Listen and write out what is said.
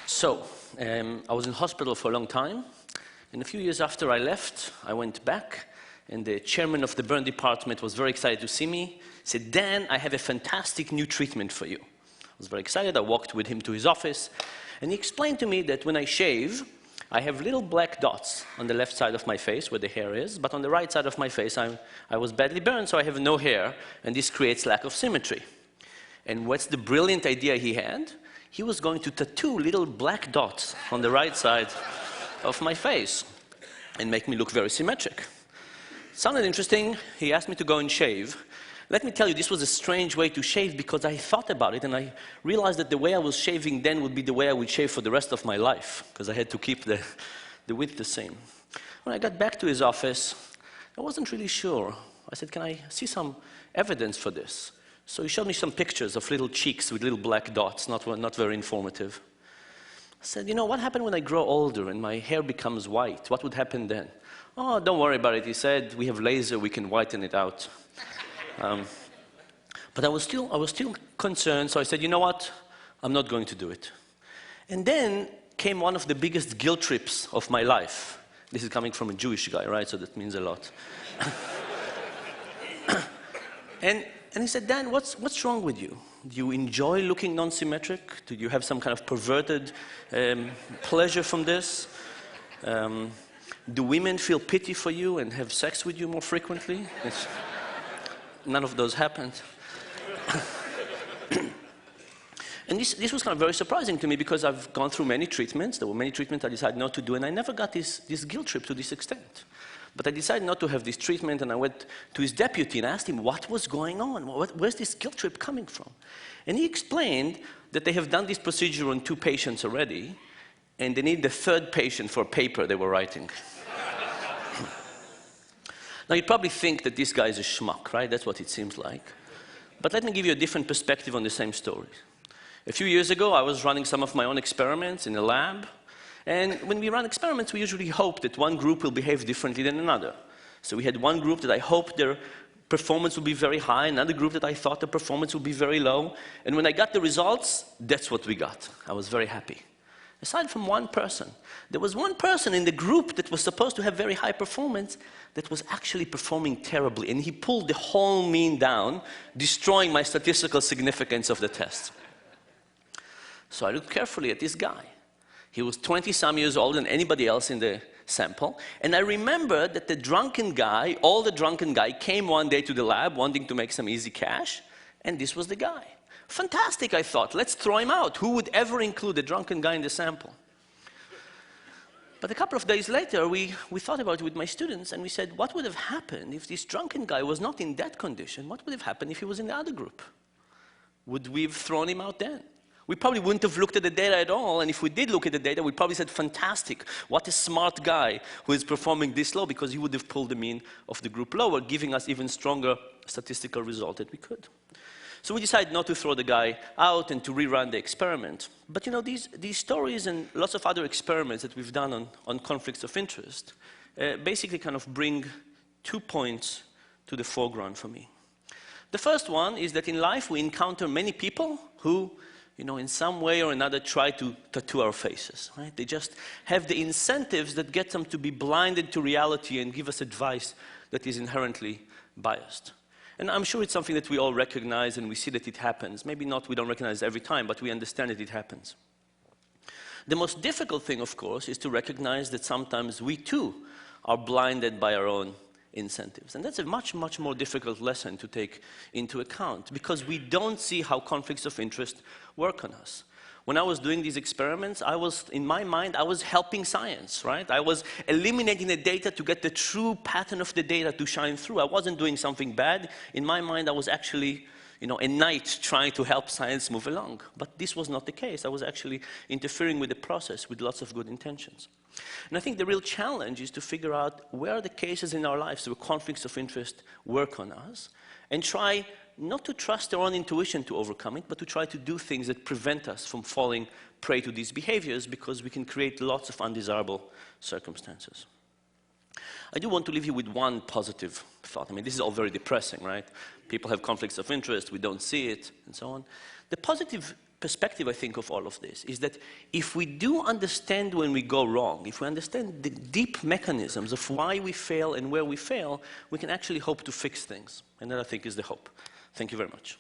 So, I was in hospital for a long time, and a few years after I left, I went back, and the chairman of the burn department was very excited to see me. He said, "Dan, I have a fantastic new treatment for you." I was very excited. I walked with him to his office, and he explained to me that when I shave, I have little black dots on the left side of my face where the hair is, but on the right side of my face, I was badly burned, so I have no hair, and this creates lack of symmetry. And what's the brilliant idea he had? He was going to tattoo little black dots on the right side of my face and make me look very symmetric. Sounded interesting. He asked me to go and shave. Let me tell you, this was a strange way to shave because I thought about it and I realized that the way I was shaving then would be the way I would shave for the rest of my life because I had to keep the width the same. When I got back to his office, I wasn't really sure. I said, "Can I see some evidence for this?" So he showed me some pictures of little cheeks with little black dots, not very informative. I said, "You know, what happened when I grow older and my hair becomes white? What would happen then?" "Oh, don't worry about it," he said. "We have laser, we can whiten it out." But I was still concerned, so I said, "You know what? I'm not going to do it." And then came one of the biggest guilt trips of my life. This is coming from a Jewish guy, right? So that means a lot. And he said, "Dan, what's wrong with you? Do you enjoy looking non-symmetric? Do you have some kind of perverted pleasure from this? Do women feel pity for you and have sex with you more frequently?" None of those happened. And this was kind of very surprising to me because I've gone through many treatments. There were many treatments I decided not to do, and I never got this guilt trip to this extent. But I decided not to have this treatment, and I went to his deputy and asked him what was going on. Where's this guilt trip coming from? And he explained that they have done this procedure on 2 patients already, and they need the 3rd patient for a paper they were writing. Now, you'd probably think that this guy is a schmuck, right? That's what it seems like. But let me give you a different perspective on the same story. A few years ago, I was running some of my own experiments in a lab. And when we run experiments, we usually hope that one group will behave differently than another. So we had one group that I hoped their performance would be very high, another group that I thought the performance would be very low. And when I got the results, that's what we got. I was very happy. Aside from one person, there was one person in the group that was supposed to have very high performance that was actually performing terribly. And he pulled the whole mean down, destroying my statistical significance of the test. So I looked carefully at this guy. He was 20-some years older than anybody else in the sample. And I remember that the drunken guy, the drunken guy, came one day to the lab wanting to make some easy cash, and this was the guy. Fantastic, I thought. Let's throw him out. Who would ever include a drunken guy in the sample? But a couple of days later, we thought about it with my students, and we said, what would have happened if this drunken guy was not in that condition? What would have happened if he was in the other group? Would we have thrown him out then? We probably wouldn't have looked at the data at all, and if we did look at the data, we probably said, fantastic, what a smart guy who is performing this low, because he would have pulled the mean of the group lower, giving us even stronger statistical result that we could. So we decided not to throw the guy out and to rerun the experiment. But you know, these stories and lots of other experiments that we've done on conflicts of interest basically kind of bring 2 points to the foreground for me. The first one is that in life we encounter many people who, you know, in some way or another try to tattoo our faces, right? They just have the incentives that get them to be blinded to reality and give us advice that is inherently biased. And I'm sure it's something that we all recognize and we see that it happens. Maybe not, we don't recognize it every time, but we understand that it happens. The most difficult thing, of course, is to recognize that sometimes we too are blinded by our own incentives. And that's a much, much more difficult lesson to take into account because we don't see how conflicts of interest work on us. When I was doing these experiments, in my mind, I was helping science, right? I was eliminating the data to get the true pattern of the data to shine through. I wasn't doing something bad. In my mind, I was actually, you know, a knight trying to help science move along. But this was not the case. I was actually interfering with the process with lots of good intentions. And I think the real challenge is to figure out where are the cases in our lives where conflicts of interest work on us and try not to trust our own intuition to overcome it, but to try to do things that prevent us from falling prey to these behaviors, because we can create lots of undesirable circumstances. I do want to leave you with one positive thought. I mean, this is all very depressing, right? People have conflicts of interest, we don't see it, and so on. The positive perspective, I think, of all of this is that if we do understand when we go wrong, if we understand the deep mechanisms of why we fail and where we fail, we can actually hope to fix things. And that, I think, is the hope. Thank you very much.